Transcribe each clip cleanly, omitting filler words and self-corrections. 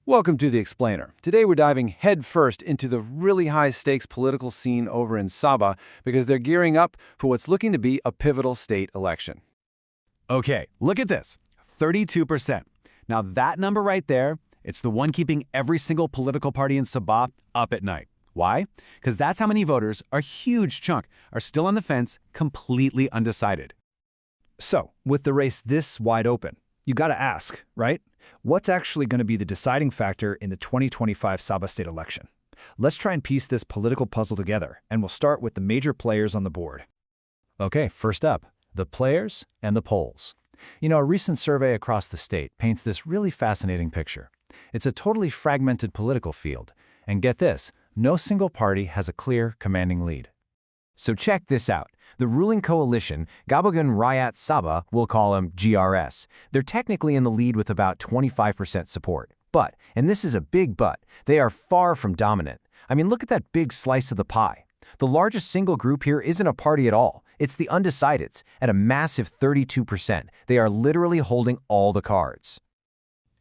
Welcome to The Explainer. Today we're diving headfirst into the really high-stakes political scene over in Sabah because they're gearing up for what's looking to be a pivotal state election. Okay, look at this. 32%. Now that number right there, it's the one keeping every single political party in Sabah up at night. Why? Because that's how many voters, a huge chunk, are still on the fence, completely undecided. So, with the race this wide open, you gotta ask, right? What's actually going to be the deciding factor in the 2025 Sabah state election? Let's try and piece this political puzzle together, and we'll start with the major players on the board. Okay, first up, the players and the polls. You know, a recent survey across the state paints this really fascinating picture. It's a totally fragmented political field. And get this, no single party has a clear, commanding lead. So check this out. The ruling coalition, Gabungan Rakyat Sabah, we'll call them GRS, they're technically in the lead with about 25% support. But, and this is a big but, they are far from dominant. I mean, look at that big slice of the pie. The largest single group here isn't a party at all. It's the undecideds, at a massive 32%. They are literally holding all the cards.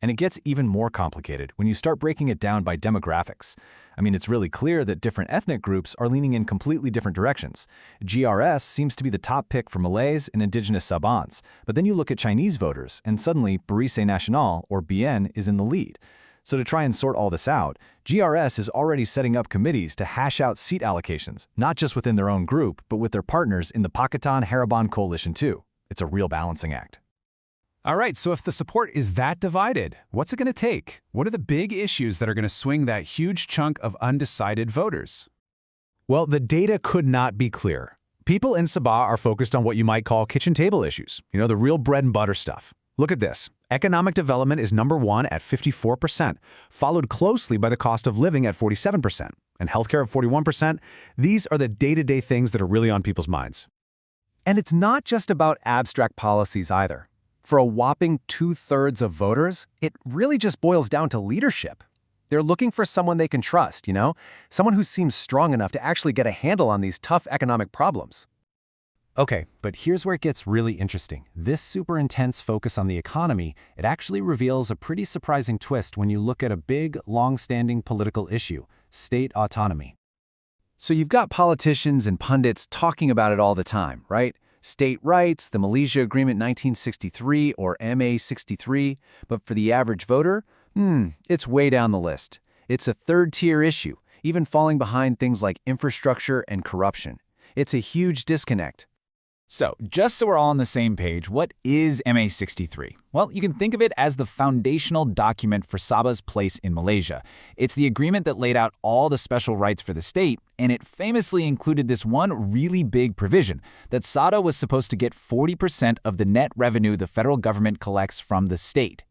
And it gets even more complicated when you start breaking it down by demographics. I mean, it's really clear that different ethnic groups are leaning in completely different directions. GRS seems to be the top pick for Malays and indigenous Sabahans, but then you look at Chinese voters, and suddenly Barisan Nasional, or BN, is in the lead. So to try and sort all this out, GRS is already setting up committees to hash out seat allocations, not just within their own group, but with their partners in the Pakatan Harapan coalition too. It's a real balancing act. All right, so if the support is that divided, what's it going to take? What are the big issues that are going to swing that huge chunk of undecided voters? Well, the data could not be clearer. People in Sabah are focused on what you might call kitchen table issues, you know, the real bread and butter stuff. Look at this. Economic development is number one at 54%, followed closely by the cost of living at 47%, and healthcare at 41%. These are the day-to-day things that are really on people's minds. And it's not just about abstract policies either. For a whopping 2/3 of voters, it really just boils down to leadership. They're looking for someone they can trust, you know? Someone who seems strong enough to actually get a handle on these tough economic problems. Okay, but here's where it gets really interesting. This super intense focus on the economy, it actually reveals a pretty surprising twist when you look at a big, long-standing political issue, state autonomy. So you've got politicians and pundits talking about it all the time, right? State rights, the Malaysia Agreement 1963 or MA63, but for the average voter, it's way down the list. It's a third-tier issue, even falling behind things like infrastructure and corruption. It's a huge disconnect. So, just so we're all on the same page, what is MA63? Well, you can think of it as the foundational document for Sabah's place in Malaysia. It's the agreement that laid out all the special rights for the state, and it famously included this one really big provision, that Sabah was supposed to get 40% of the net revenue the federal government collects from the state.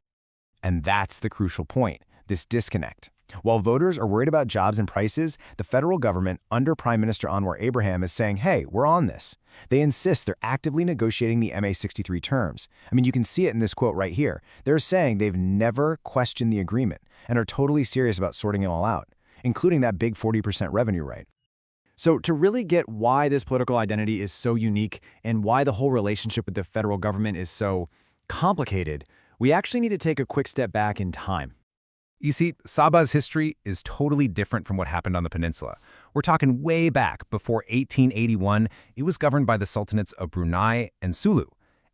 And that's the crucial point, this disconnect. While voters are worried about jobs and prices, the federal government, under Prime Minister Anwar Ibrahim, is saying, hey, we're on this. They insist they're actively negotiating the MA63 terms. I mean, you can see it in this quote right here. They're saying they've never questioned the agreement and are totally serious about sorting it all out, including that big 40% revenue right. So to really get why this political identity is so unique and why the whole relationship with the federal government is so complicated, we actually need to take a quick step back in time. You see, Sabah's history is totally different from what happened on the peninsula. We're talking way back, before 1881, it was governed by the sultanates of Brunei and Sulu.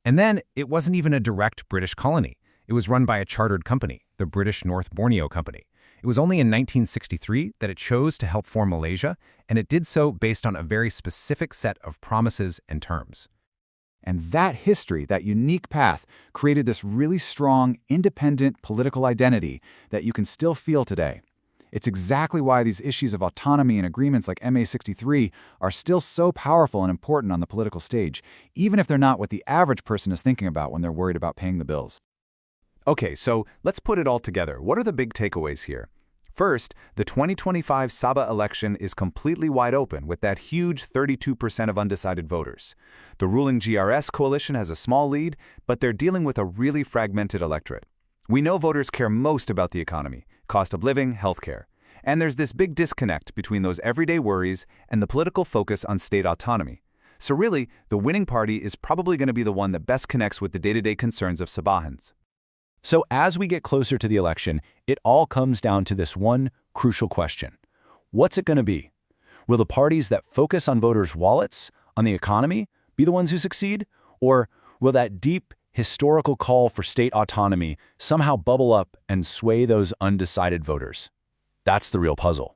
And then it wasn't even a direct British colony. It was run by a chartered company, the British North Borneo Company. It was only in 1963 that it chose to help form Malaysia, and it did so based on a very specific set of promises and terms. And that history, that unique path, created this really strong, independent political identity that you can still feel today. It's exactly why these issues of autonomy and agreements like MA63 are still so powerful and important on the political stage, even if they're not what the average person is thinking about when they're worried about paying the bills. Okay, so let's put it all together. What are the big takeaways here? First, the 2025 Sabah election is completely wide open with that huge 32% of undecided voters. The ruling GRS coalition has a small lead, but they're dealing with a really fragmented electorate. We know voters care most about the economy, cost of living, healthcare. And there's this big disconnect between those everyday worries and the political focus on state autonomy. So really, the winning party is probably going to be the one that best connects with the day-to-day concerns of Sabahans. So as we get closer to the election, it all comes down to this one crucial question. What's it going to be? Will the parties that focus on voters' wallets, on the economy, be the ones who succeed? Or will that deep, historical call for state autonomy somehow bubble up and sway those undecided voters? That's the real puzzle.